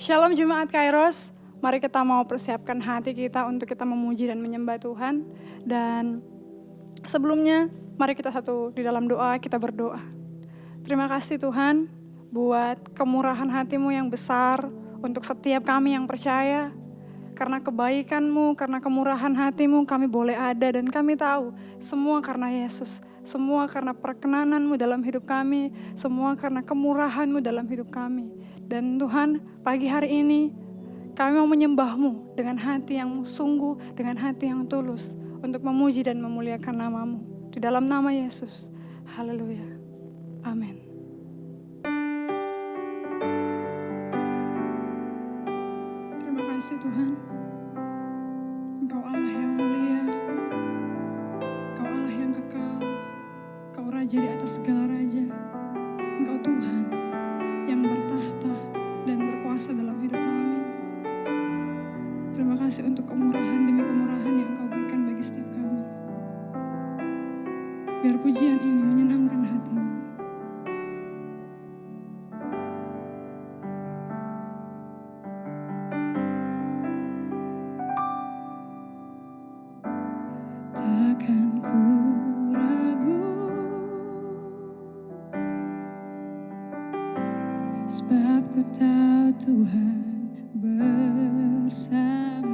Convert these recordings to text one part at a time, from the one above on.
Shalom Jemaat Kairos, mari kita mau persiapkan hati kita untuk kita memuji dan menyembah Tuhan. Dan sebelumnya, mari kita satu di dalam doa, kita berdoa. Terima kasih Tuhan buat kemurahan hati-Mu yang besar untuk setiap kami yang percaya. Karena kebaikan-Mu, karena kemurahan hati-Mu kami boleh ada dan kami tahu semua karena Yesus. Semua karena perkenanan-Mu dalam hidup kami, semua karena kemurahan-Mu dalam hidup kami. Dan Tuhan, pagi hari ini kami mau menyembah-Mu dengan hati yang sungguh, dengan hati yang tulus untuk memuji dan memuliakan nama-Mu. Di dalam nama Yesus, haleluya, amin. Terima kasih Tuhan, Engkau Allah yang mulia, Engkau Allah yang kekal, Engkau Raja di atas segala raja, Engkau Tuhan yang bertahta dan berkuasa dalam hidup kami. Terima kasih untuk kemurahan demi kemurahan yang Engkau berikan bagi setiap kami. Biar pujian ini menyenangkan hati-Mu. Takkan ku ragu, sebab ku tahu Tuhan bersamaku.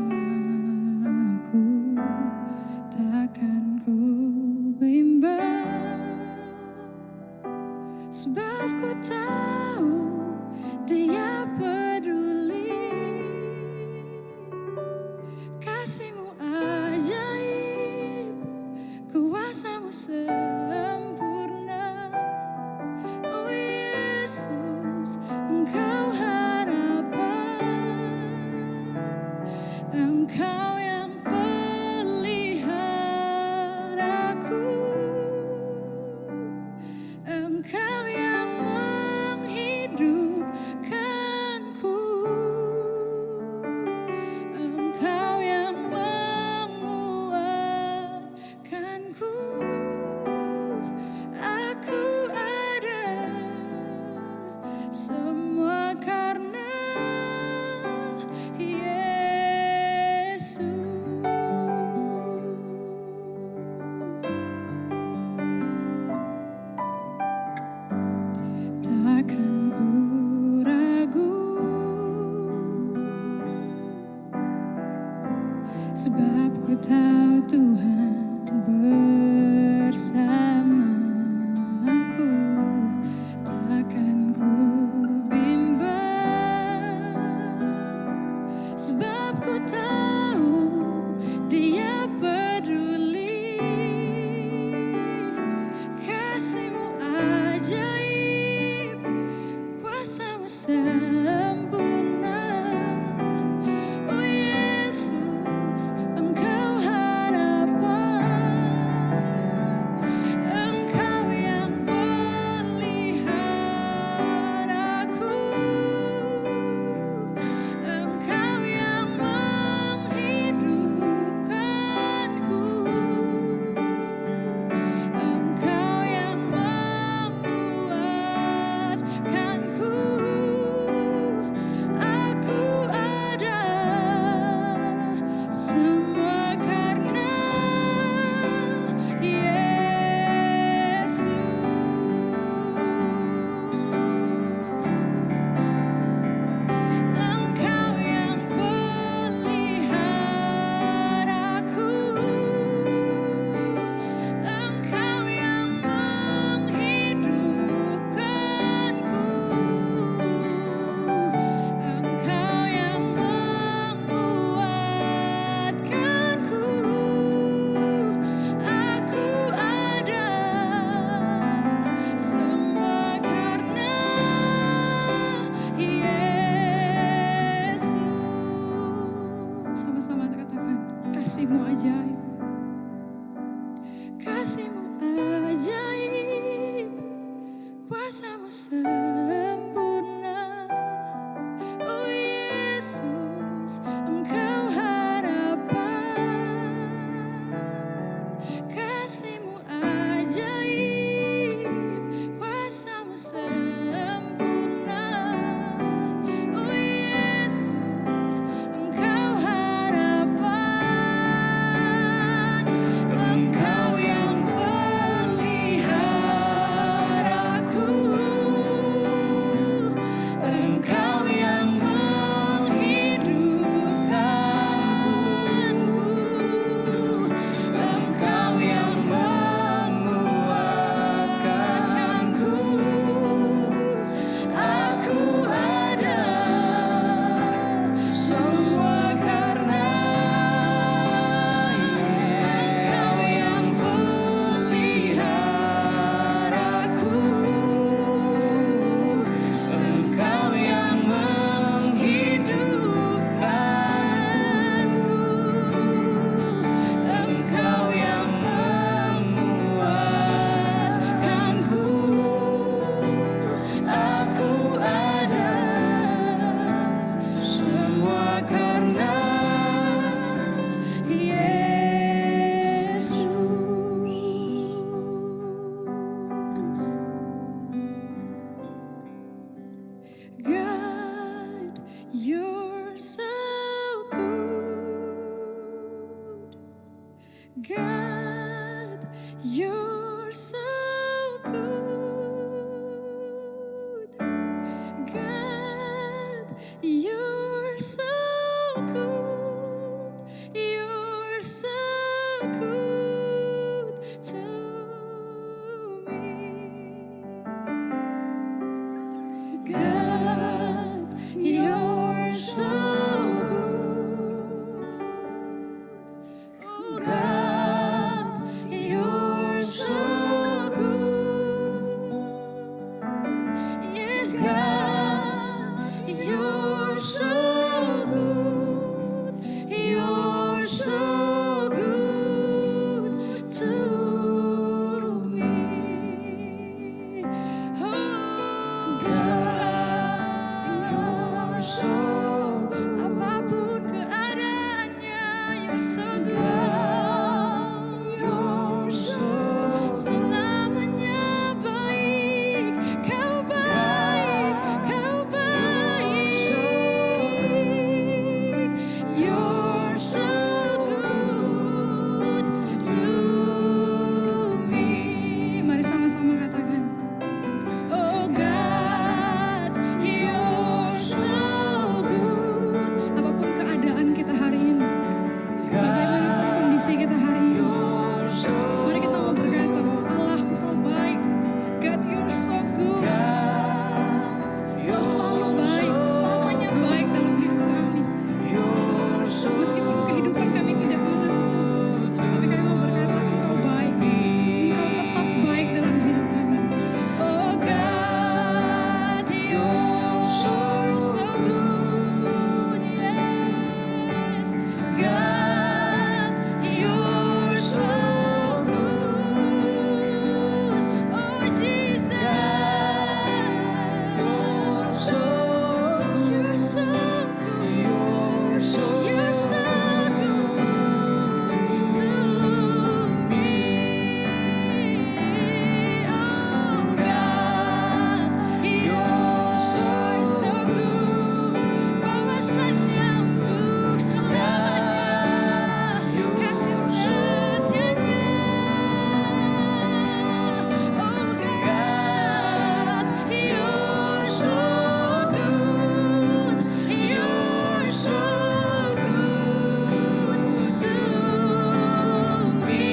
Takkan ku bimbang, sebab ku tahu Dia peduli. Kasih-Mu ajaib, kuasa-Mu sempurna. Oh Yesus, Engkau harapan, Engkau yang peliharaku, Engkau yang menghidupkanku, Engkau yang menguatkanku. Aku ada semua karena Yesus. Takkan ku ragu, sebab ku tahu Tuhan bersamaku. Takkan ku You're so good, God. You're so good. You're so good to me. God, you're so good. Oh God, you're so good. Yes, God, you're so good. You're so good to me. Oh God, you're so good. Apapun keadaannya, you're so good. You're so selamanya baik. Kau baik, kau baik. You're so good to me. Mari sama-sama katakan. Oh God, you're so good. Apapun keadaan kita hari ini, bagaimanapun kondisi kita hari ini, mari kita mau berkata bahwa Allah Engkau baik. God, you're so good. Engkau selalu baik, selamanya baik dalam hidup kami. Meskipun kehidupan kami tidak menentu, tapi kami mau berkata Engkau baik. Engkau tetap baik dalam hidup kami. Oh God, you're so good. Yes, God, you're so good. Oh Jesus, you're so good. You're so good to me. Oh God, you're so good. Bawasannya untuk selamanya, kasih setianya. Oh God, you're so good. You're so good to me.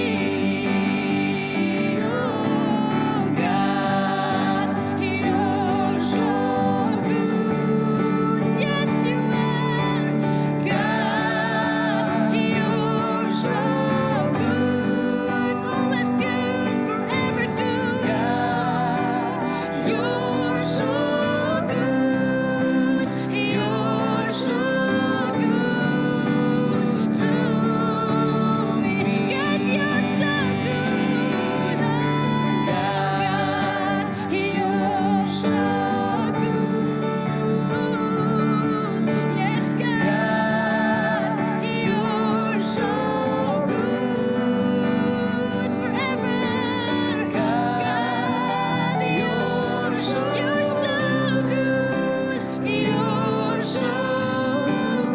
Oh God, you're so good. Yes, you are. God, you're so good. Always good, forever good. You're so good. You're so good to me. God, you're so good. Oh, God, you're so good. Yes, God, you're so good forever. God, you're so good. You're so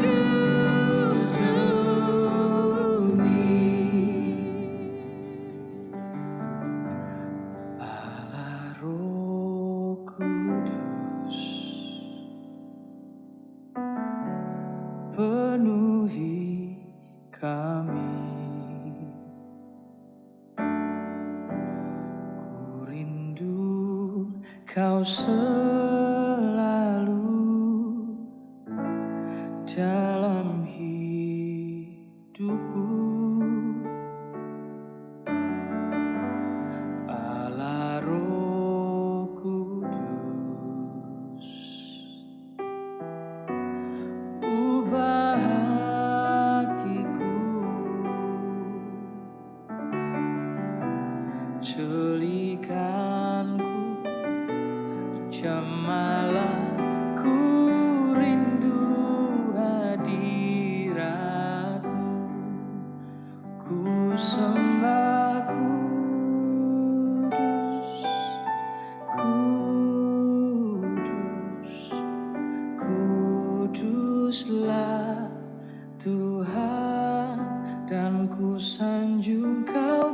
good to me. Allah Roh Kudus, penuhi kami. Ku rindu Kau selalu dalam hidupku. Allah Roh Kudus, ubah hatiku, celikanku, jamalah ku rindu hadiratmu. Ku sembah kudus, kudus, kuduslah Tuhan, dan ku sanjung Kau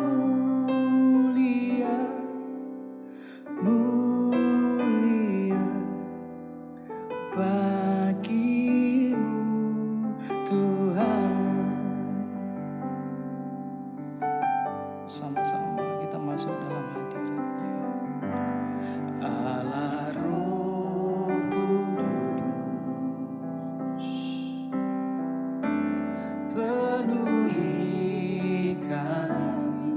bagimu Tuhan. Sama-sama kita masuk dalam hadirat-Nya. Allah Roh Kudus, penuhi kami.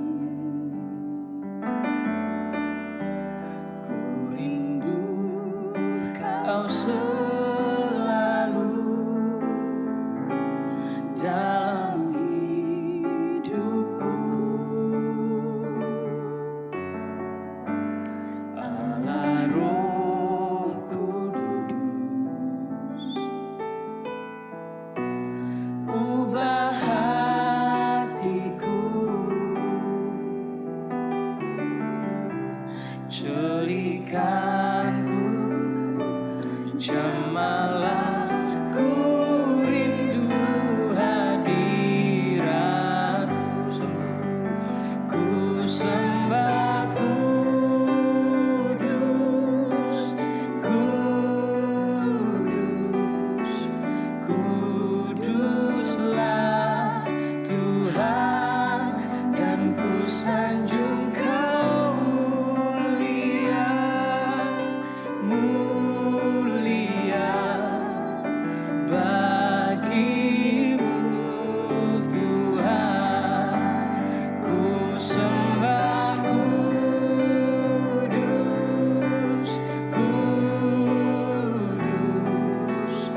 Ku rindu Kau selalu dalam hidupku. Allah Roh Kudus, ubah hatiku, jadikanku jemalah. Ku rindu hadirat-Mu, ku sembah Kudus, Kudus, Kuduslah Tuhan, dan ku sanjung Kau mulia, mulia bagimu Tuhan. Ku sembah Kudus, Kudus,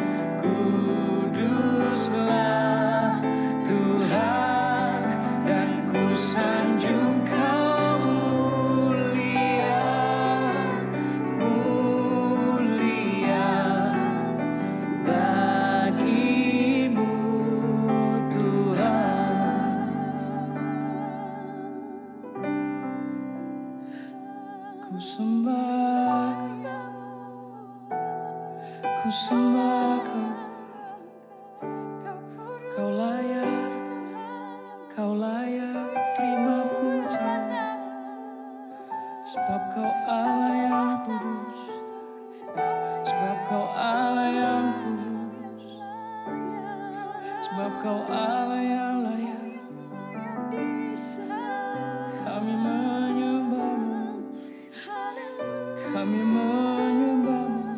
Kuduslah Tuhan, dan ku sanjung Kau mulia, mulia bagimu Tuhan. Ku sembah, ku sembah Kau, Kau layak, Kau layak terima pujian, sebab Kau Allah yang kudus, sebab Kau Allah yang kudus, sebab Kau Allah yang layak. Kami menyembah-Mu, kami menyembah-Mu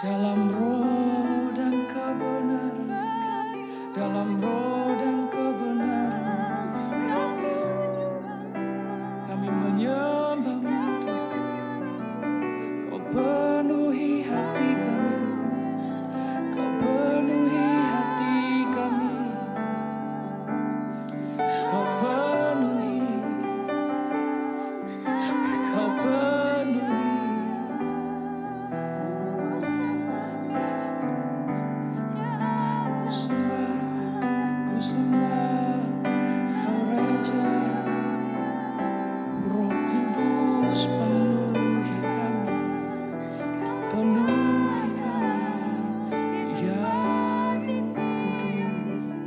dalam roh dan kebenaran, dalam roh dan kebenaran. Kami menyembah-Mu Tuhan. Kau penuhi hati kami, Kau penuhi hati kami, Kau penuhi, Kau penuhi. Ku sembah, ku sembah Kau Raja. Roh Kudus penuhi kami, penuhi kami, ya Kudus.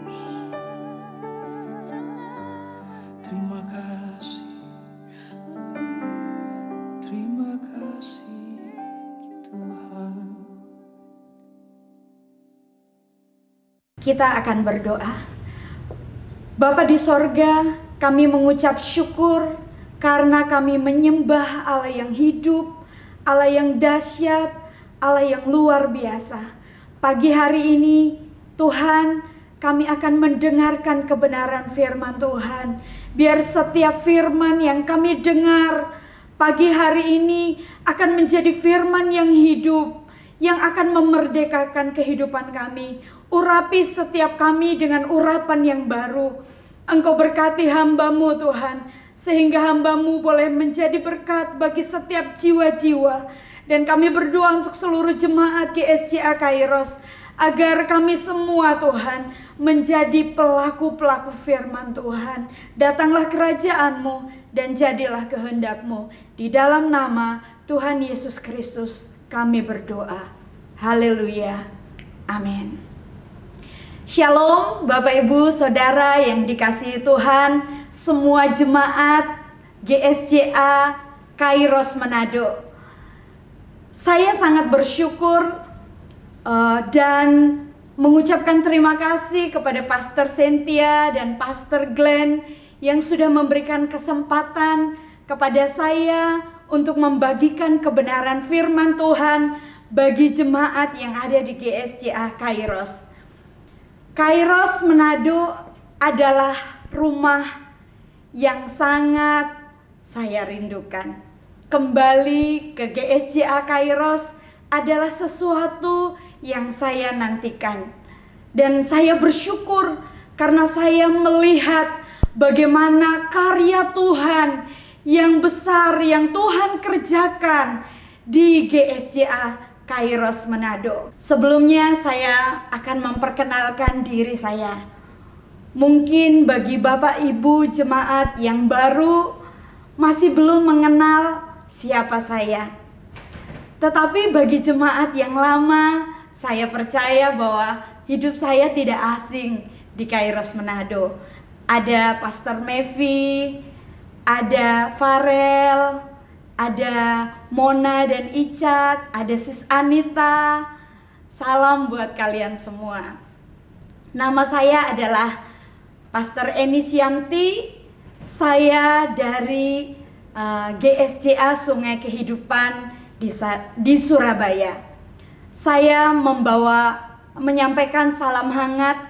Terima kasih, terima kasih Tuhan. Kita akan berdoa. Bapa di sorga, kami mengucap syukur karena kami menyembah Allah yang hidup, Allah yang dahsyat, Allah yang luar biasa. Pagi hari ini, Tuhan, kami akan mendengarkan kebenaran firman Tuhan. Biar setiap firman yang kami dengar pagi hari ini akan menjadi firman yang hidup, yang akan memerdekakan kehidupan kami. Urapi setiap kami dengan urapan yang baru. Engkau berkati hamba-Mu Tuhan, sehingga hamba-Mu boleh menjadi berkat bagi setiap jiwa-jiwa. Dan kami berdoa untuk seluruh jemaat GSCA Kairos, agar kami semua Tuhan menjadi pelaku-pelaku firman Tuhan. Datanglah kerajaan-Mu dan jadilah kehendak-Mu. Di dalam nama Tuhan Yesus Kristus kami berdoa. Haleluya. Amin. Shalom Bapak Ibu Saudara yang dikasihi Tuhan, semua jemaat GSCA Kairos Manado. Saya sangat bersyukur dan mengucapkan terima kasih kepada Pastor Cynthia dan Pastor Glenn yang sudah memberikan kesempatan kepada saya untuk membagikan kebenaran firman Tuhan bagi jemaat yang ada di GSCA Kairos. Kairos Manado adalah rumah yang sangat saya rindukan. Kembali ke GSCA Kairos adalah sesuatu yang saya nantikan. Dan saya bersyukur karena saya melihat bagaimana karya Tuhan yang besar yang Tuhan kerjakan di GSCA Kairos Manado. Sebelumnya saya akan memperkenalkan diri saya. Mungkin bagi Bapak Ibu jemaat yang baru masih belum mengenal siapa saya. Tetapi bagi jemaat yang lama, saya percaya bahwa hidup saya tidak asing di Kairos Manado. Ada Pastor Mevi, ada Farel, ada Mona dan Icat, ada Sis Anita. Salam buat kalian semua. Nama saya adalah Pastor Eni Sianti. Saya dari GSCA Sungai Kehidupan di Surabaya. Saya menyampaikan salam hangat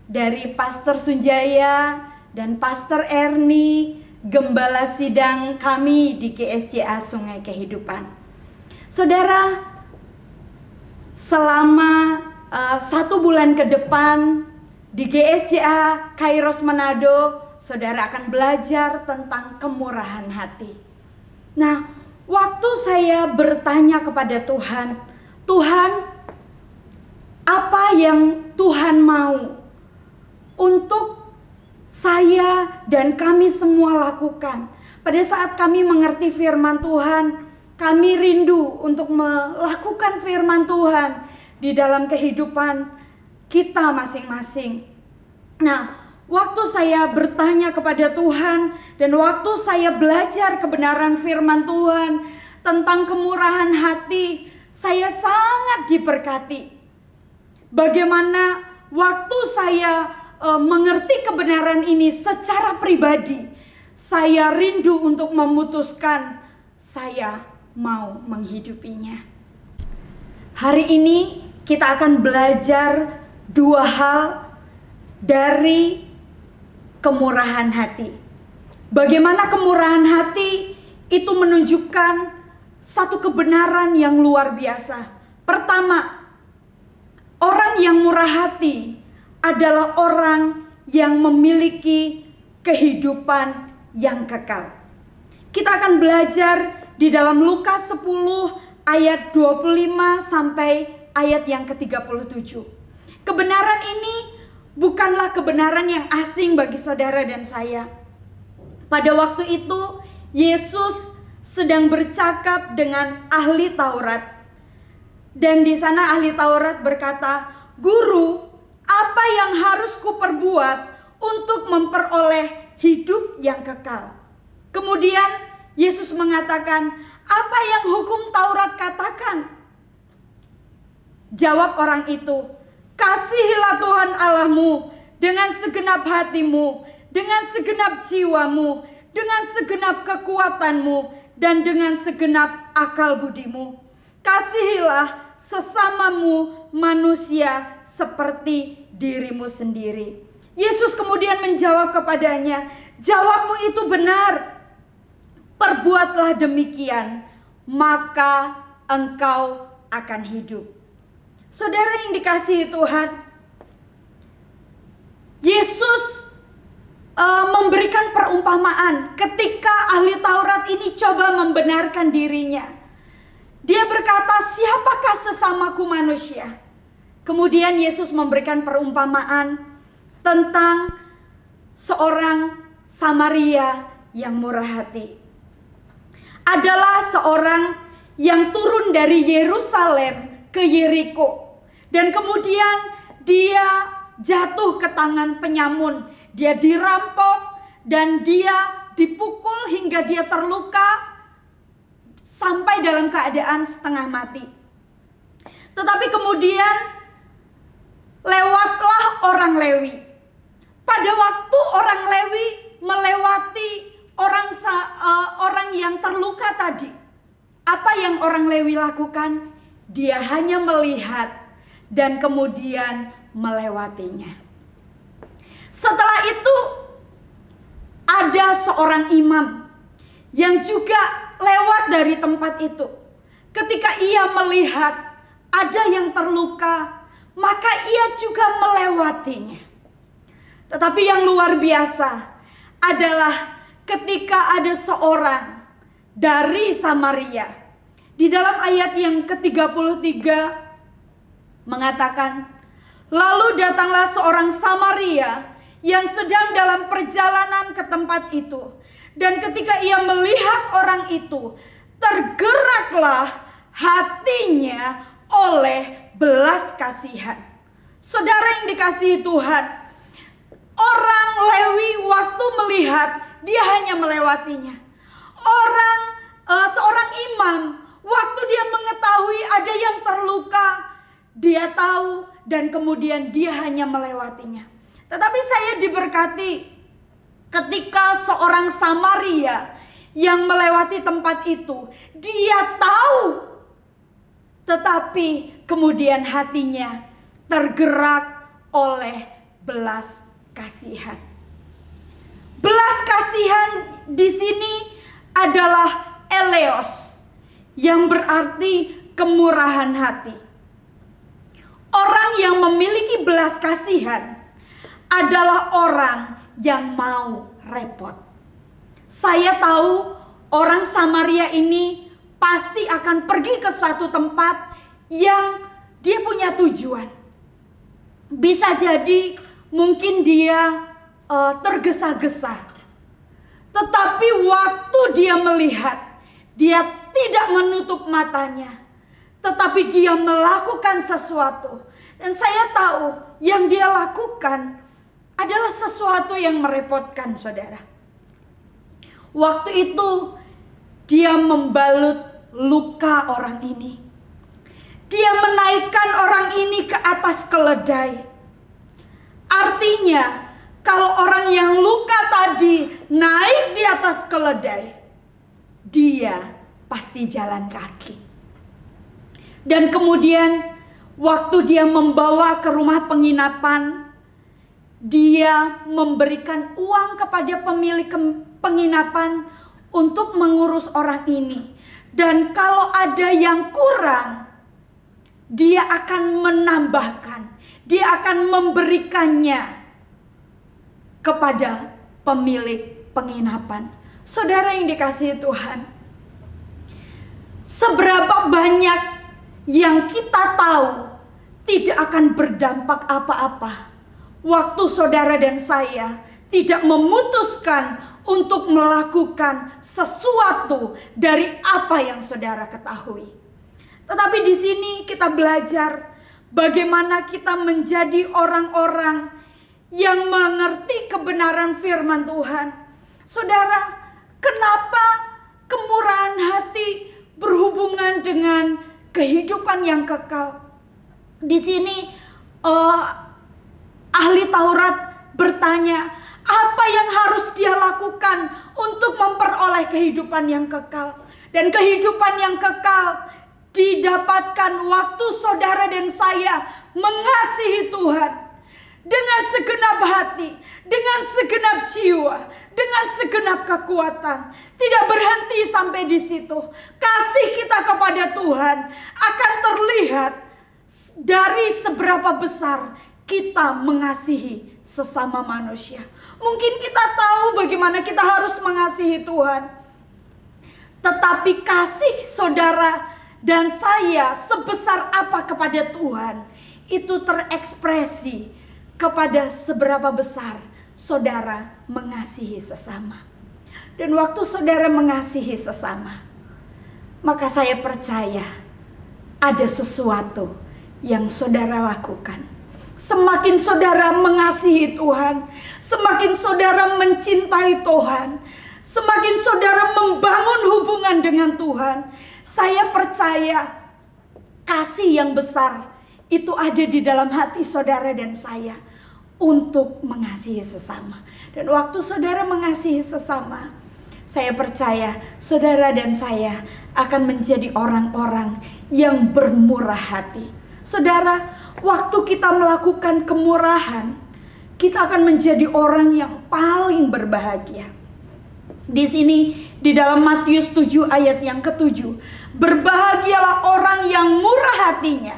dari Pastor Sunjaya dan Pastor Erni, gembala sidang kami di GSCA Sungai Kehidupan. Saudara, selama 1 bulan ke depan di GSCA Kairos Manado, saudara akan belajar tentang kemurahan hati. Nah, waktu saya bertanya kepada Tuhan, Tuhan, apa yang Tuhan mau untuk saya dan kami semua lakukan? Pada saat kami mengerti firman Tuhan, kami rindu untuk melakukan firman Tuhan di dalam kehidupan kita masing-masing. Nah, waktu saya bertanya kepada Tuhan dan waktu saya belajar kebenaran firman Tuhan tentang kemurahan hati, saya sangat diberkati. Bagaimana waktu saya mengerti kebenaran ini secara pribadi, saya rindu untuk memutuskan saya mau menghidupinya. Hari ini kita akan belajar 2 hal dari kemurahan hati. Bagaimana kemurahan hati itu menunjukkan satu kebenaran yang luar biasa. Pertama, orang yang murah hati adalah orang yang memiliki kehidupan yang kekal. Kita akan belajar di dalam Lukas 10 ayat 25 sampai ayat yang ke-37. Kebenaran ini bukanlah kebenaran yang asing bagi saudara dan saya. Pada waktu itu Yesus sedang bercakap dengan ahli Taurat. Dan di sana ahli Taurat berkata, "Guru, apa yang harus kuperbuat untuk memperoleh hidup yang kekal?" Kemudian Yesus mengatakan, "Apa yang hukum Taurat katakan?" Jawab orang itu, "Kasihilah Tuhan Allahmu dengan segenap hatimu, dengan segenap jiwamu, dengan segenap kekuatanmu, dan dengan segenap akal budimu. Kasihilah sesamamu manusia seperti dirimu sendiri." Yesus kemudian menjawab kepadanya, "Jawabmu itu benar. Perbuatlah demikian, maka engkau akan hidup." Saudara yang dikasihi Tuhan, Yesus memberikan perumpamaan ketika ahli Taurat ini coba membenarkan dirinya. Dia berkata, "Siapakah sesamaku manusia?" Kemudian Yesus memberikan perumpamaan tentang seorang Samaria yang murah hati. Adalah seorang yang turun dari Yerusalem ke Yeriko. Dan kemudian dia jatuh ke tangan penyamun. Dia dirampok dan dia dipukul hingga dia terluka sampai dalam keadaan setengah mati. Tetapi kemudian lewatlah orang Lewi. Pada waktu orang Lewi melewati orang yang terluka tadi, apa yang orang Lewi lakukan? Dia hanya melihat dan kemudian melewatinya. Setelah itu ada seorang imam yang juga lewat dari tempat itu. Ketika ia melihat ada yang terluka, maka ia juga melewatinya. Tetapi yang luar biasa adalah ketika ada seorang dari Samaria. Di dalam ayat yang ke-33 mengatakan, lalu datanglah seorang Samaria yang sedang dalam perjalanan ke tempat itu. Dan ketika ia melihat orang itu, tergeraklah hatinya oleh belas kasihan. Saudara yang dikasihi Tuhan, orang Lewi waktu melihat, dia hanya melewatinya. Seorang imam, waktu dia mengetahui ada yang terluka, dia tahu dan kemudian dia hanya melewatinya. Tetapi saya diberkati ketika seorang Samaria yang melewati tempat itu, dia tahu, tetapi kemudian hatinya tergerak oleh belas kasihan. Belas kasihan di sini adalah eleos, yang berarti kemurahan hati. Orang yang memiliki belas kasihan adalah orang yang mau repot. Saya tahu orang Samaria ini pasti akan pergi ke suatu tempat yang dia punya tujuan. Bisa jadi mungkin dia tergesa-gesa. Tetapi waktu dia melihat, dia tidak menutup matanya, tetapi dia melakukan sesuatu. Dan saya tahu yang dia lakukan adalah sesuatu yang merepotkan, saudara. Waktu itu dia membalut luka orang ini. Dia menaikkan orang ini ke atas keledai. Artinya, kalau orang yang luka tadi naik di atas keledai, dia pasti jalan kaki. Dan kemudian waktu dia membawa ke rumah penginapan, dia memberikan uang kepada pemilik penginapan untuk mengurus orang ini. Dan kalau ada yang kurang, dia akan menambahkan, dia akan memberikannya kepada pemilik penginapan. Saudara yang dikasihi Tuhan, seberapa banyak yang kita tahu tidak akan berdampak apa-apa waktu saudara dan saya tidak memutuskan untuk melakukan sesuatu dari apa yang saudara ketahui. Tetapi di sini kita belajar bagaimana kita menjadi orang-orang yang mengerti kebenaran firman Tuhan. Saudara, kenapa kemurahan hati berhubungan dengan kehidupan yang kekal? Di sini ahli Taurat bertanya, apa yang harus dia lakukan untuk memperoleh kehidupan yang kekal? Dan kehidupan yang kekal didapatkan waktu saudara dan saya mengasihi Tuhan dengan segenap hati, dengan segenap jiwa, dengan segenap kekuatan. Tidak berhenti sampai di situ. Kasih kita kepada Tuhan akan terlihat dari seberapa besar kita mengasihi sesama manusia. Mungkin kita tahu bagaimana kita harus mengasihi Tuhan, tetapi kasih saudara dan saya sebesar apa kepada Tuhan, itu terekspresi kepada seberapa besar saudara mengasihi sesama. Dan waktu saudara mengasihi sesama, maka saya percaya ada sesuatu yang saudara lakukan. Semakin saudara mengasihi Tuhan, semakin saudara mencintai Tuhan, semakin saudara membangun hubungan dengan Tuhan, saya percaya kasih yang besar itu ada di dalam hati saudara dan saya untuk mengasihi sesama. Dan waktu saudara mengasihi sesama, saya percaya saudara dan saya akan menjadi orang-orang yang bermurah hati. Saudara, waktu kita melakukan kemurahan, kita akan menjadi orang yang paling berbahagia. Di sini di dalam Matius 7 ayat yang ke-7, berbahagialah orang yang murah hatinya,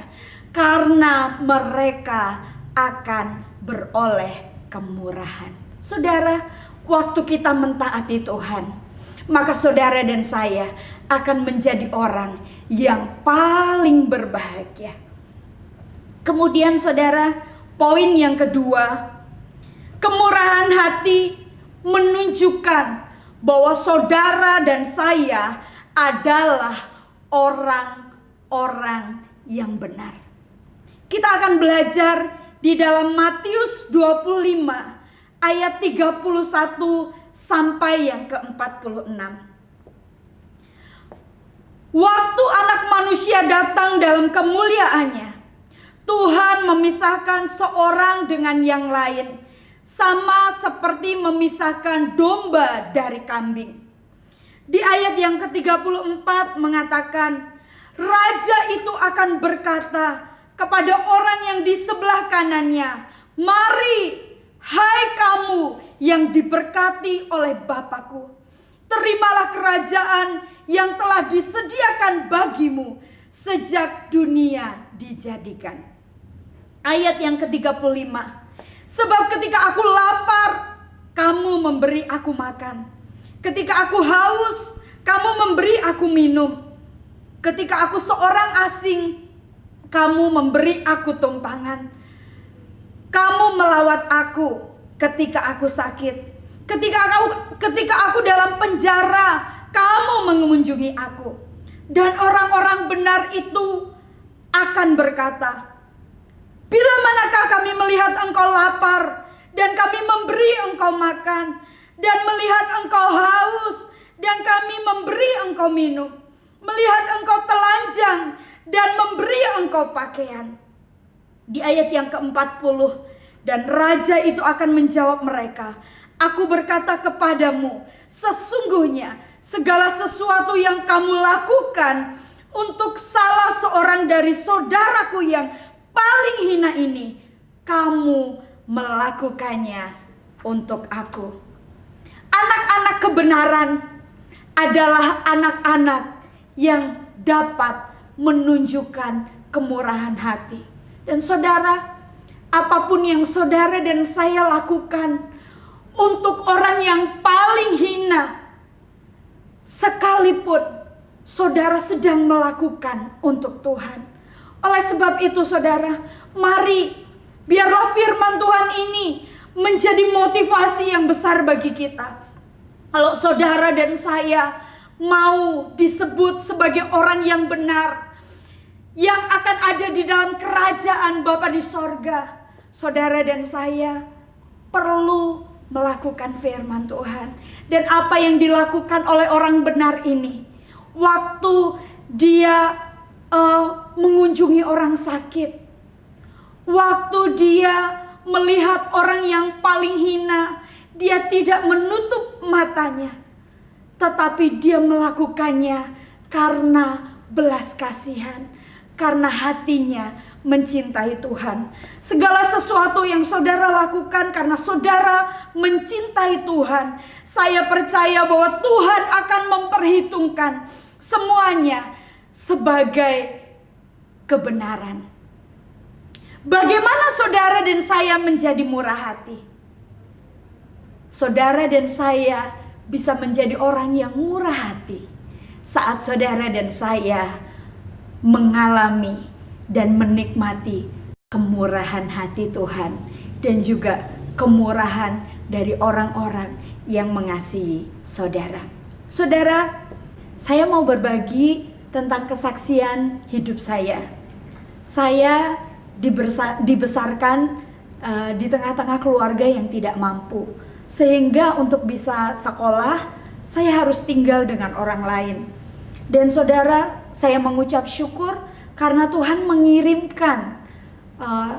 karena mereka akan beroleh kemurahan. Saudara, waktu kita mentaati Tuhan, maka saudara dan saya akan menjadi orang yang paling berbahagia. Kemudian saudara, poin yang kedua, kemurahan hati menunjukkan bahwa saudara dan saya adalah orang-orang yang benar. Kita akan belajar di dalam Matius 25 ayat 31 sampai yang ke-46. Waktu Anak Manusia datang dalam kemuliaannya, Tuhan memisahkan seorang dengan yang lain, sama seperti memisahkan domba dari kambing. Di ayat yang ke-34 mengatakan, raja itu akan berkata kepada orang yang di sebelah kanannya, mari, hai kamu yang diberkati oleh Bapakku, terimalah kerajaan yang telah disediakan bagimu sejak dunia dijadikan. Ayat yang ke-35, sebab ketika aku lapar, kamu memberi aku makan. Ketika aku haus, kamu memberi aku minum. Ketika aku seorang asing, kamu memberi aku tumpangan. Kamu melawat aku ketika aku sakit. Ketika aku dalam penjara, kamu mengunjungi aku. Dan orang-orang benar itu akan berkata, bila manakah kami melihat engkau lapar dan kami memberi engkau makan, dan melihat engkau haus dan kami memberi engkau minum, melihat engkau telanjang dan memberi engkau pakaian. Di ayat yang ke-40, dan raja itu akan menjawab mereka, aku berkata kepadamu, sesungguhnya segala sesuatu yang kamu lakukan untuk salah seorang dari saudaraku yang paling hina ini, kamu melakukannya untuk aku. Anak-anak kebenaran adalah anak-anak yang dapat menunjukkan kemurahan hati. Dan saudara, apapun yang saudara dan saya lakukan untuk orang yang paling hina, sekalipun saudara sedang melakukan untuk Tuhan. Oleh sebab itu saudara, mari biarlah firman Tuhan ini menjadi motivasi yang besar bagi kita. Kalau saudara dan saya mau disebut sebagai orang yang benar, yang akan ada di dalam kerajaan Bapa di sorga, saudara dan saya perlu melakukan firman Tuhan. Dan apa yang dilakukan oleh orang benar ini, waktu dia mengunjungi orang sakit, waktu dia melihat orang yang paling hina, dia tidak menutup matanya, tetapi dia melakukannya karena belas kasihan, karena hatinya mencintai Tuhan. Segala sesuatu yang saudara lakukan karena saudara mencintai Tuhan, saya percaya bahwa Tuhan akan memperhitungkan semuanya sebagai kebenaran. Bagaimana saudara dan saya menjadi murah hati? Saudara dan saya bisa menjadi orang yang murah hati saat saudara dan saya mengalami dan menikmati kemurahan hati Tuhan dan juga kemurahan dari orang-orang yang mengasihi saudara. Saudara, saya mau berbagi tentang kesaksian hidup saya. Saya dibesarkan di tengah-tengah keluarga yang tidak mampu, sehingga untuk bisa sekolah saya harus tinggal dengan orang lain. Dan saudara, saya mengucap syukur karena Tuhan mengirimkan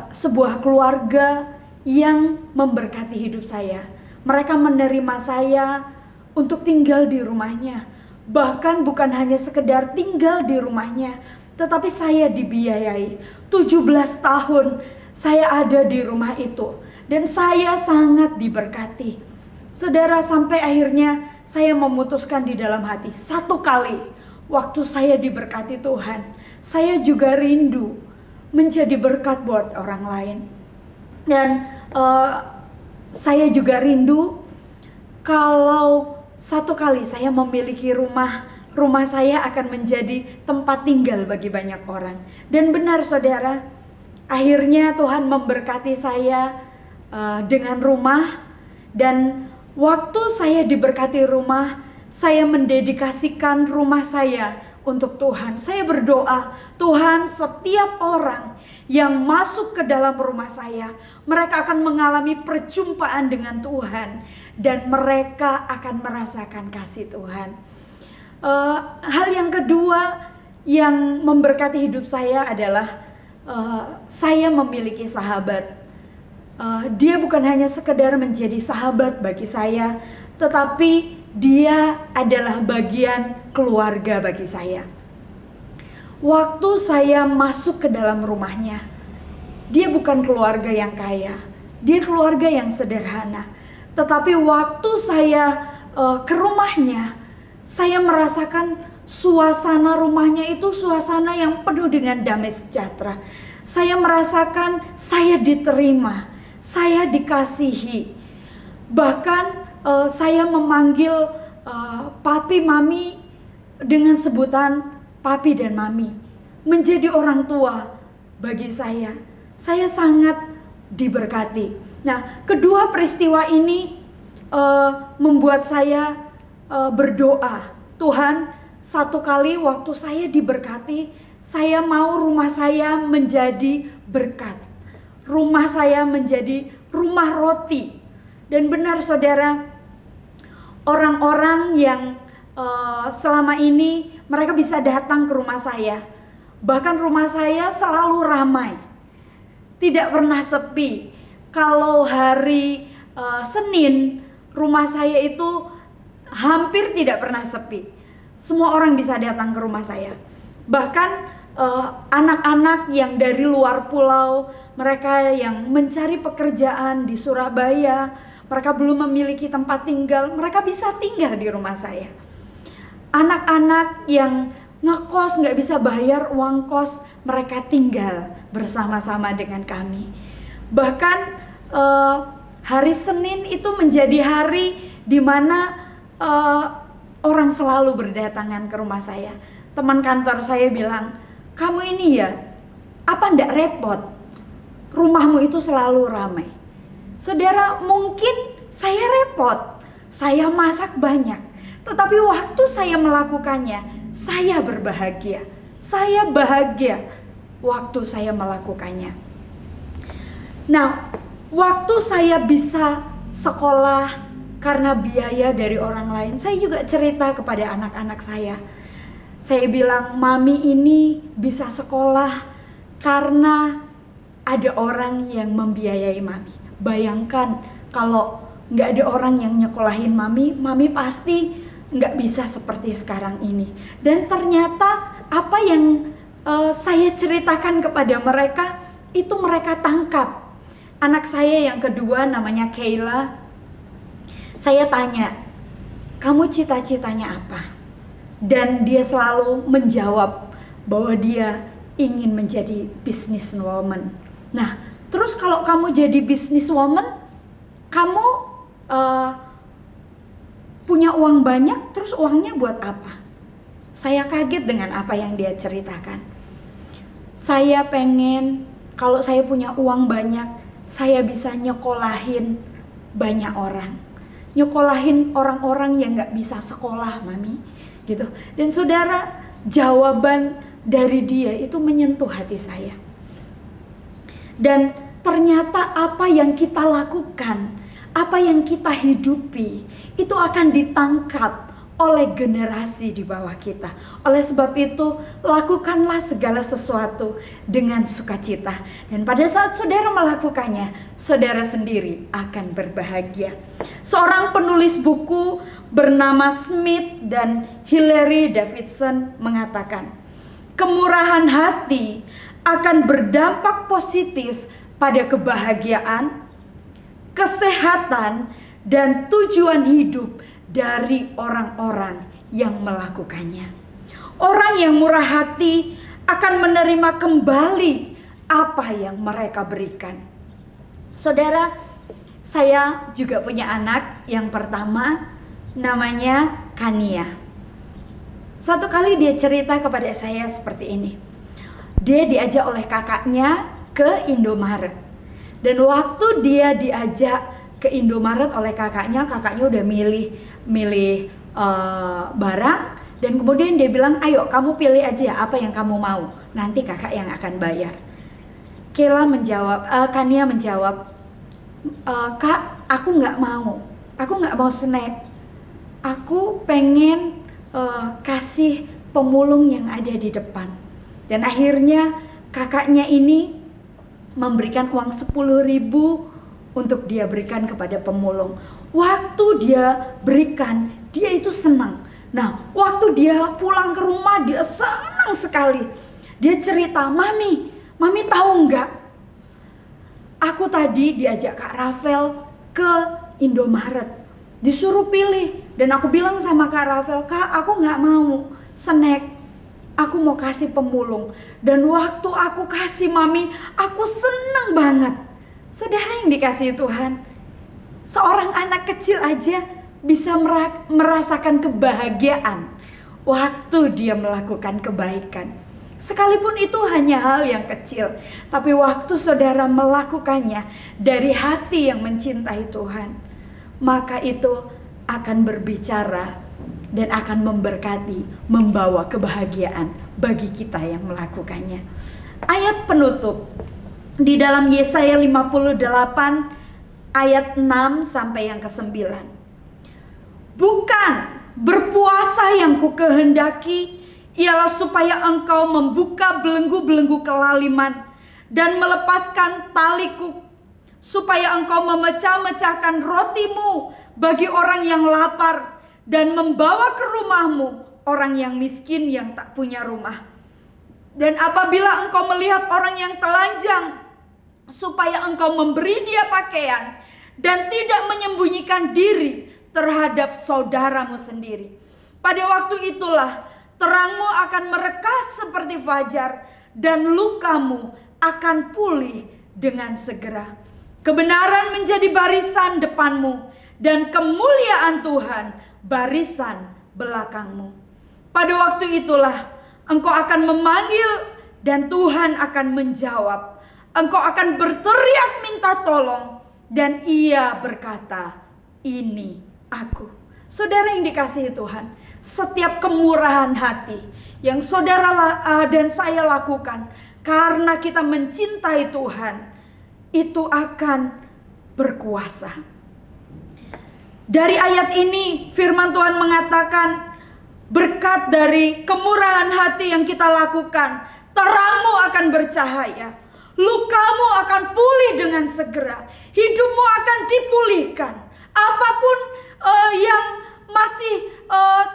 sebuah keluarga yang memberkati hidup saya. Mereka menerima saya untuk tinggal di rumahnya. Bahkan bukan hanya sekedar tinggal di rumahnya, tetapi saya dibiayai. 17 tahun saya ada di rumah itu dan saya sangat diberkati. Saudara, sampai akhirnya saya memutuskan di dalam hati, satu kali waktu saya diberkati Tuhan, saya juga rindu menjadi berkat buat orang lain. Dan saya juga rindu kalau satu kali saya memiliki rumah saya akan menjadi tempat tinggal bagi banyak orang. Dan benar saudara, akhirnya Tuhan memberkati saya dengan rumah. Dan waktu saya diberkati rumah, saya mendedikasikan rumah saya untuk Tuhan. Saya berdoa, Tuhan, setiap orang yang masuk ke dalam rumah saya, mereka akan mengalami perjumpaan dengan Tuhan dan mereka akan merasakan kasih Tuhan. Hal yang kedua yang memberkati hidup saya adalah saya memiliki sahabat. Dia bukan hanya sekedar menjadi sahabat bagi saya, tetapi dia adalah bagian keluarga bagi saya. Waktu saya masuk ke dalam rumahnya, dia bukan keluarga yang kaya, dia keluarga yang sederhana. Tetapi waktu saya ke rumahnya, saya merasakan suasana rumahnya itu suasana yang penuh dengan damai sejahtera. Saya merasakan saya diterima, saya dikasihi. Bahkan saya memanggil papi mami dengan sebutan papi dan mami. Menjadi orang tua bagi saya sangat diberkati. Nah, kedua peristiwa ini membuat saya berdoa, Tuhan, satu kali waktu saya diberkati, saya mau rumah saya menjadi berkat. Rumah saya menjadi rumah roti. Dan benar saudara, orang-orang yang selama ini mereka bisa datang ke rumah saya. Bahkan rumah saya selalu ramai, tidak pernah sepi. Kalau hari Senin, rumah saya itu hampir tidak pernah sepi. Semua orang bisa datang ke rumah saya. Bahkan anak-anak yang dari luar pulau, mereka yang mencari pekerjaan di Surabaya, mereka belum memiliki tempat tinggal, mereka bisa tinggal di rumah saya. Anak-anak yang ngekos gak bisa bayar uang kos, mereka tinggal bersama-sama dengan kami. Bahkan hari Senin itu menjadi hari di mana orang selalu berdatangan ke rumah saya. Teman kantor saya bilang, kamu ini ya, apa ndak repot? Rumahmu itu selalu ramai. Saudara, mungkin saya repot, saya masak banyak. Tetapi waktu saya melakukannya, saya berbahagia. Saya bahagia waktu saya melakukannya. Nah, waktu saya bisa sekolah karena biaya dari orang lain, saya juga cerita kepada anak-anak saya. Saya bilang, mami ini bisa sekolah karena ada orang yang membiayai mami. Bayangkan kalau gak ada orang yang nyekolahin mami, mami pasti gak bisa seperti sekarang ini. Dan ternyata apa yang saya ceritakan kepada mereka, itu mereka tangkap. Anak saya yang kedua namanya Kayla, saya tanya, kamu cita-citanya apa? Dan dia selalu menjawab bahwa dia ingin menjadi businesswoman. Nah, terus kalau kamu jadi businesswoman, kamu punya uang banyak, terus uangnya buat apa? Saya kaget dengan apa yang dia ceritakan. Saya pengen kalau saya punya uang banyak, saya bisa nyekolahin banyak orang. Nyekolahin orang-orang yang gak bisa sekolah, mami. Gitu. Dan saudara, jawaban dari dia itu menyentuh hati saya. Dan ternyata apa yang kita lakukan, apa yang kita hidupi, itu akan ditangkap oleh generasi di bawah kita. Oleh sebab itu, lakukanlah segala sesuatu dengan sukacita. Dan pada saat saudara melakukannya, saudara sendiri akan berbahagia. Seorang penulis buku bernama Smith dan Hilary Davidson mengatakan, kemurahan hati akan berdampak positif pada kebahagiaan, kesehatan, dan tujuan hidup dari orang-orang yang melakukannya. Orang yang murah hati akan menerima kembali apa yang mereka berikan. Saudara, saya juga punya anak yang pertama, namanya Kania. Satu kali dia cerita kepada saya seperti ini. Dia diajak oleh kakaknya ke Indomaret. Dan waktu dia diajak ke Indomaret oleh kakaknya udah milih barang, dan kemudian dia bilang, ayo kamu pilih aja apa yang kamu mau, nanti kakak yang akan bayar. Kania menjawab, kak, aku nggak mau snack, aku pengen kasih pemulung yang ada di depan. Dan akhirnya kakaknya ini memberikan uang 10.000 untuk dia berikan kepada pemulung. Waktu dia berikan, dia itu senang. Nah, waktu dia pulang ke rumah, dia senang sekali. Dia cerita, Mami tahu nggak? Aku tadi diajak Kak Rafael ke Indomaret, disuruh pilih. Dan aku bilang sama Kak Rafael, Kak, aku nggak mau snack, aku mau kasih pemulung. Dan waktu aku kasih Mami, aku senang banget. Saudara yang dikasihi Tuhan, seorang anak kecil aja bisa merasakan kebahagiaan waktu dia melakukan kebaikan. Sekalipun itu hanya hal yang kecil, tapi waktu saudara melakukannya dari hati yang mencintai Tuhan, maka itu akan berbicara dan akan memberkati, membawa kebahagiaan bagi kita yang melakukannya. Ayat penutup di dalam Yesaya 58 ayat 6 sampai yang ke-9. Bukan berpuasa yang kukehendaki, ialah supaya engkau membuka belenggu-belenggu kelaliman dan melepaskan taliku, supaya engkau memecah-mecahkan rotimu bagi orang yang lapar dan membawa ke rumahmu orang yang miskin yang tak punya rumah. Dan apabila engkau melihat orang yang telanjang, supaya engkau memberi dia pakaian dan tidak menyembunyikan diri terhadap saudaramu sendiri. Pada waktu itulah terangmu akan merekah seperti fajar dan lukamu akan pulih dengan segera. Kebenaran menjadi barisan depanmu dan kemuliaan Tuhan barisan belakangmu. Pada waktu itulah engkau akan memanggil dan Tuhan akan menjawab. Engkau akan berteriak minta tolong dan ia berkata, ini aku. Saudara yang dikasihi Tuhan, setiap kemurahan hati yang saudara dan saya lakukan karena kita mencintai Tuhan, itu akan berkuasa. Dari ayat ini firman Tuhan mengatakan, berkat dari kemurahan hati yang kita lakukan, terangmu akan bercahaya. Lukamu akan pulih dengan segera. Hidupmu akan dipulihkan. Apapun yang masih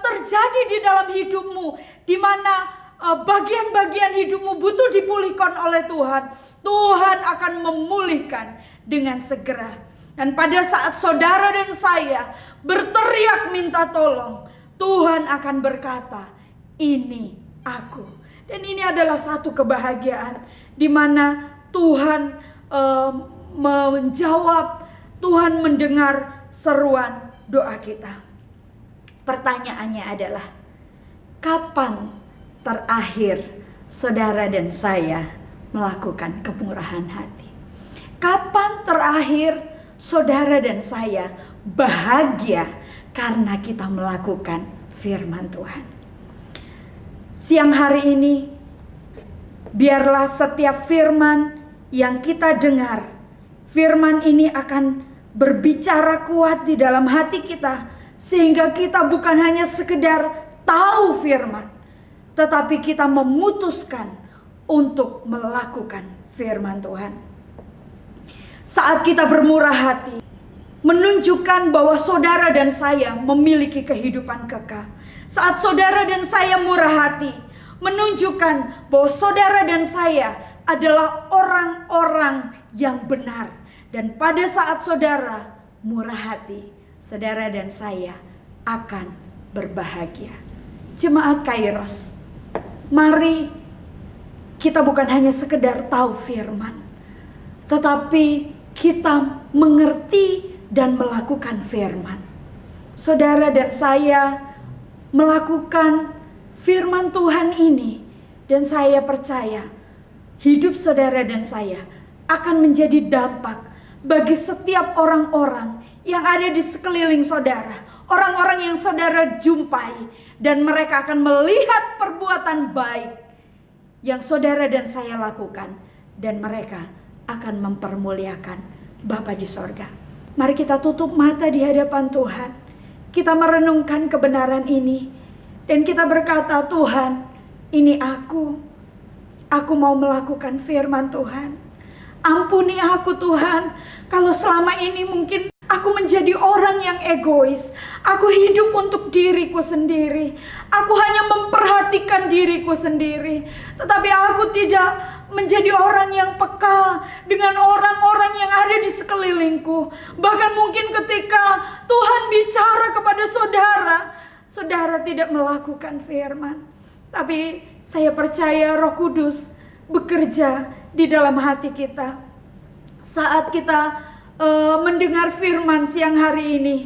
terjadi di dalam hidupmu, di mana bagian-bagian hidupmu butuh dipulihkan oleh Tuhan, Tuhan akan memulihkan dengan segera. Dan pada saat saudara dan saya berteriak minta tolong, Tuhan akan berkata, ini aku. Dan ini adalah satu kebahagiaan di mana Tuhan menjawab, Tuhan mendengar seruan doa kita. Pertanyaannya adalah, kapan terakhir saudara dan saya melakukan kemurahan hati? Kapan terakhir saudara dan saya bahagia karena kita melakukan firman Tuhan? Siang hari ini, biarlah setiap firman yang kita dengar, firman ini akan berbicara kuat di dalam hati kita, Sehingga kita bukan hanya sekedar tahu firman, tetapi kita memutuskan untuk melakukan firman Tuhan. Saat kita bermurah hati, menunjukkan bahwa saudara dan saya memiliki kehidupan kekal. Saat saudara dan saya murah hati, menunjukkan bahwa saudara dan saya adalah orang-orang yang benar. Dan pada saat saudara murah hati, saudara dan saya akan berbahagia. Jemaat Kairos, mari kita bukan hanya sekedar tahu firman, tetapi kita mengerti dan melakukan firman. Saudara dan saya melakukan firman Tuhan ini, dan saya percaya hidup saudara dan saya akan menjadi dampak bagi setiap orang-orang yang ada di sekeliling saudara, orang-orang yang saudara jumpai, dan mereka akan melihat perbuatan baik yang saudara dan saya lakukan, dan mereka akan mempermuliakan Bapa di sorga. Mari kita tutup mata di hadapan Tuhan. Kita merenungkan kebenaran ini, dan kita berkata, Tuhan, ini aku mau melakukan firman Tuhan. Ampuni aku Tuhan, kalau selama ini mungkin aku menjadi orang yang egois. Aku hidup untuk diriku sendiri. Aku hanya memperhatikan diriku sendiri. Tetapi aku tidak menjadi orang yang peka dengan orang-orang yang ada di sekelilingku. Bahkan mungkin ketika Tuhan bicara kepada saudara, saudara tidak melakukan firman. Tapi saya percaya Roh Kudus bekerja di dalam hati kita. Saat kita mendengar firman siang hari ini,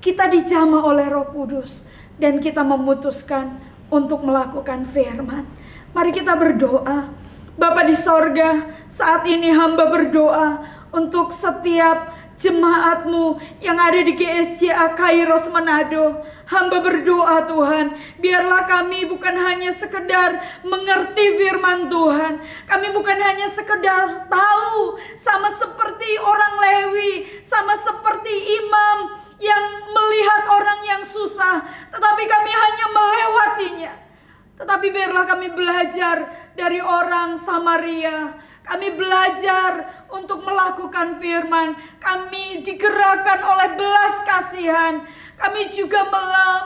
kita dijamah oleh Roh Kudus dan kita memutuskan untuk melakukan firman. Mari kita berdoa. Bapa di sorga, saat ini hamba berdoa untuk setiap jemaat-Mu yang ada di GSJA Kairos Manado. Hamba berdoa Tuhan, biarlah kami bukan hanya sekedar mengerti firman Tuhan. Kami bukan hanya sekedar tahu, sama seperti orang Lewi, sama seperti imam yang melihat orang yang susah, tetapi kami hanya melewatinya. Tetapi biarlah kami belajar dari orang Samaria. Kami belajar untuk melakukan firman. Kami digerakkan oleh belas kasihan. Kami juga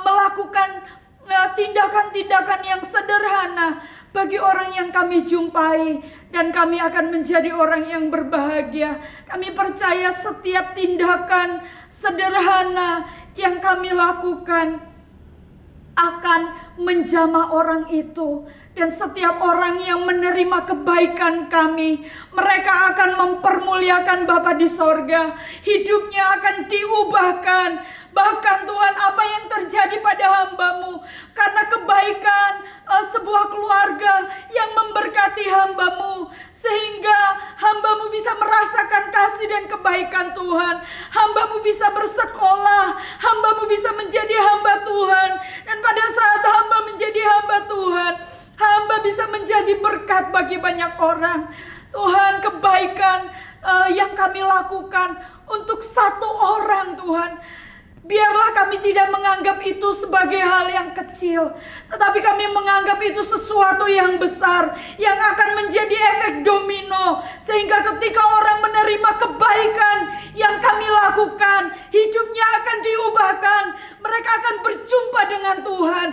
melakukan tindakan-tindakan yang sederhana bagi orang yang kami jumpai. Dan kami akan menjadi orang yang berbahagia. Kami percaya setiap tindakan sederhana yang kami lakukan akan menjamah orang itu. Dan setiap orang yang menerima kebaikan kami, mereka akan mempermuliakan Bapa di sorga. Hidupnya akan diubahkan. Bahkan Tuhan, apa yang terjadi pada hamba-Mu, karena kebaikan sebuah keluarga yang memberkati hamba-Mu, sehingga hamba-Mu bisa merasakan kasih dan kebaikan Tuhan. Hamba-Mu bisa bersekolah, hamba-Mu bisa menjadi hamba Tuhan. Dan pada saat hamba menjadi hamba Tuhan, hamba bisa menjadi berkat bagi banyak orang. Tuhan, kebaikan yang kami lakukan untuk satu orang Tuhan, biarlah kami tidak menganggap itu sebagai hal yang kecil, tetapi kami menganggap itu sesuatu yang besar, yang akan menjadi efek domino. Sehingga ketika orang menerima kebaikan yang kami lakukan, hidupnya akan diubahkan. Mereka akan berjumpa dengan Tuhan.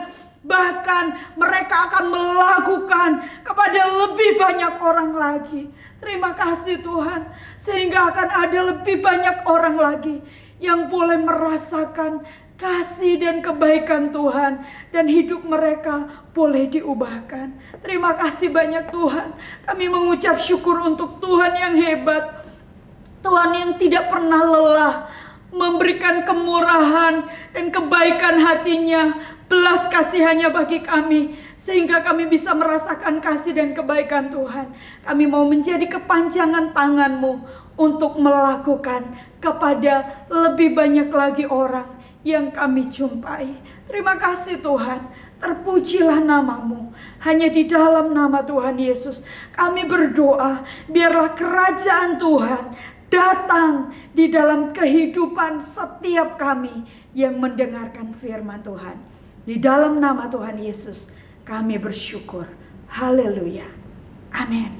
Bahkan mereka akan melakukan kepada lebih banyak orang lagi. Terima kasih Tuhan, sehingga akan ada lebih banyak orang lagi yang boleh merasakan kasih dan kebaikan Tuhan, dan hidup mereka boleh diubahkan. Terima kasih banyak Tuhan. Kami mengucap syukur untuk Tuhan yang hebat, Tuhan yang tidak pernah lelah memberikan kemurahan dan kebaikan hatinya, belas kasihannya bagi kami, sehingga kami bisa merasakan kasih dan kebaikan Tuhan. Kami mau menjadi kepanjangan tangan-Mu untuk melakukan kepada lebih banyak lagi orang yang kami jumpai. Terima kasih Tuhan. Terpujilah nama-Mu. Hanya di dalam nama Tuhan Yesus kami berdoa, biarlah kerajaan Tuhan datang di dalam kehidupan setiap kami yang mendengarkan firman Tuhan. Di dalam nama Tuhan Yesus kami bersyukur. Haleluya. Amin.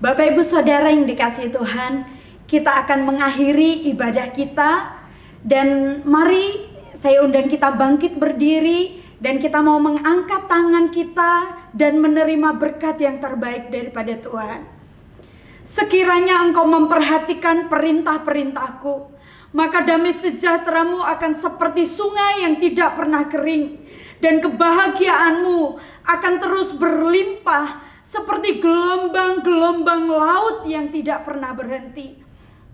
Bapak Ibu Saudara yang dikasihi Tuhan, kita akan mengakhiri ibadah kita. Dan mari saya undang kita bangkit berdiri. Dan kita mau mengangkat tangan kita dan menerima berkat yang terbaik daripada Tuhan. Sekiranya engkau memperhatikan perintah-perintahku, maka damai sejahteramu akan seperti sungai yang tidak pernah kering. Dan kebahagiaanmu akan terus berlimpah seperti gelombang-gelombang laut yang tidak pernah berhenti.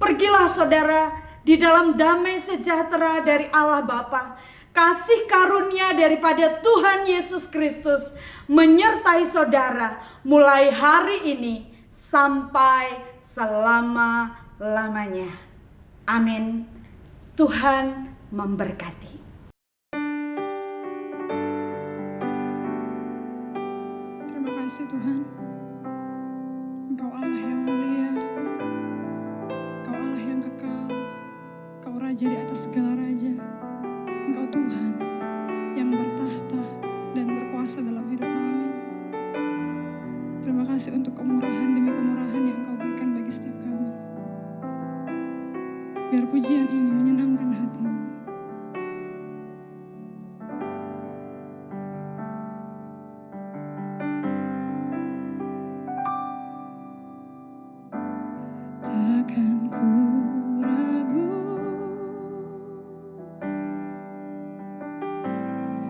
Pergilah saudara di dalam damai sejahtera dari Allah Bapa. Kasih karunia daripada Tuhan Yesus Kristus menyertai saudara mulai hari ini sampai selama-lamanya. Amin. Tuhan memberkati. Terima kasih Tuhan. Engkau Allah yang mulia, Engkau Allah yang kekal, Engkau Raja di atas segala raja. Engkau Tuhan yang bertahta dan berkuasa dalam hidup kami. Terima kasih untuk kemurahan demi kemurahan yang Engkau berikan bagi setiap kami. Biar pujian ini menyenangkan hati-Mu. Takkan ku ragu,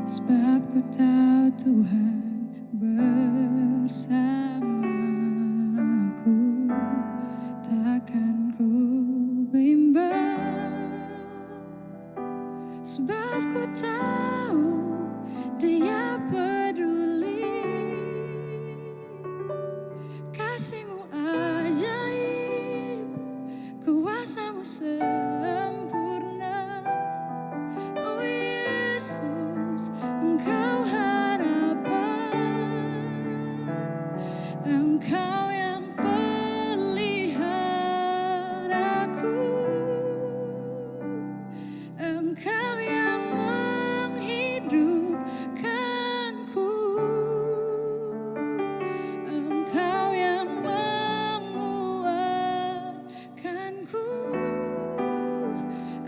sebab ku tahu Tuhan bersamaku. Takkan ku bimbang, sebab ku tahu Dia peduli. Kasih-Mu ajaib, kuasa-Mu sempurna. Oh Yesus, Engkau harapan, Engkau yang peliharaku, Engkau yang menghidupkanku, Engkau yang menguatkanku.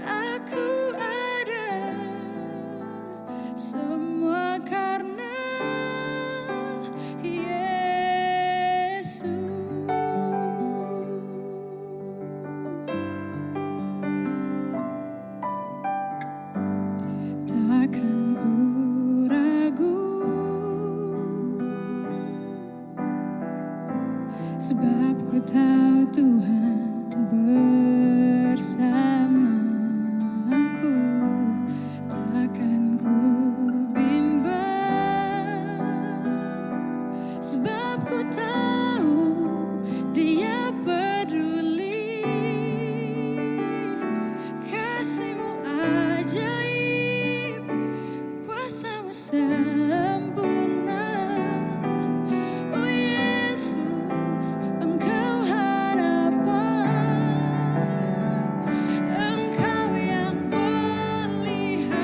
Aku ada semua karena Yesus. Takkan ku ragu, sebab ku tahu Tuhan bersamaku. Takkan ku bimbang, sebab ku tahu Dia peduli. Kasih-Mu ajaib, kuasa-Mu sempurna. Oh Yesus, Engkau harapan, Engkau yang peliharaku,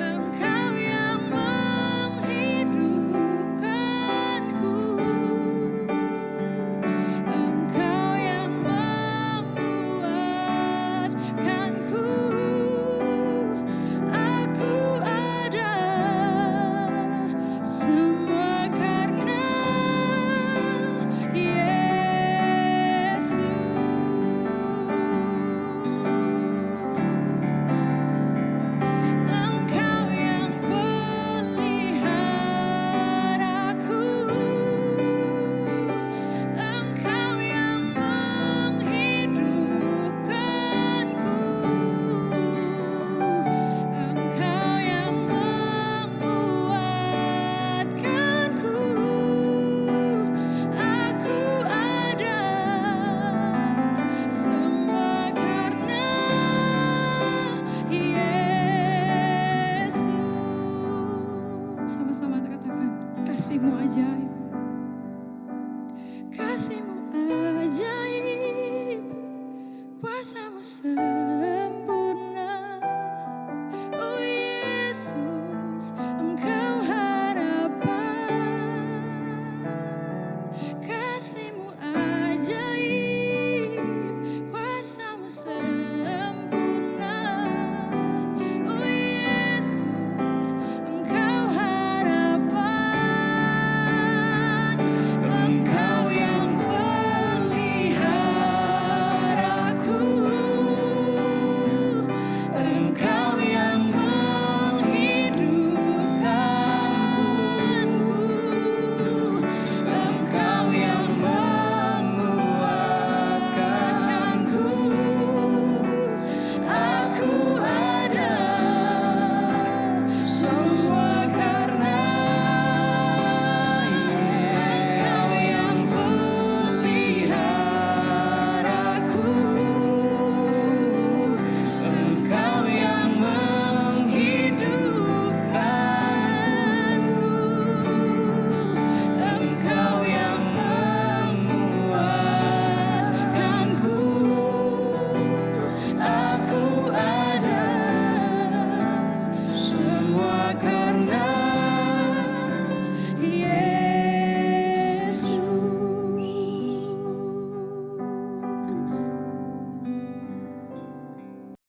Engkau yang menghidupkanku, Engkau yang menguatkanku. Aku ada semua karena Yesus. Engkau yang peliharaku, Engkau yang menghidupkanku, Engkau yang menguatkanku. Aku ada semua karena Yesus. Sama-sama katakan, kasih-Mu ajaib.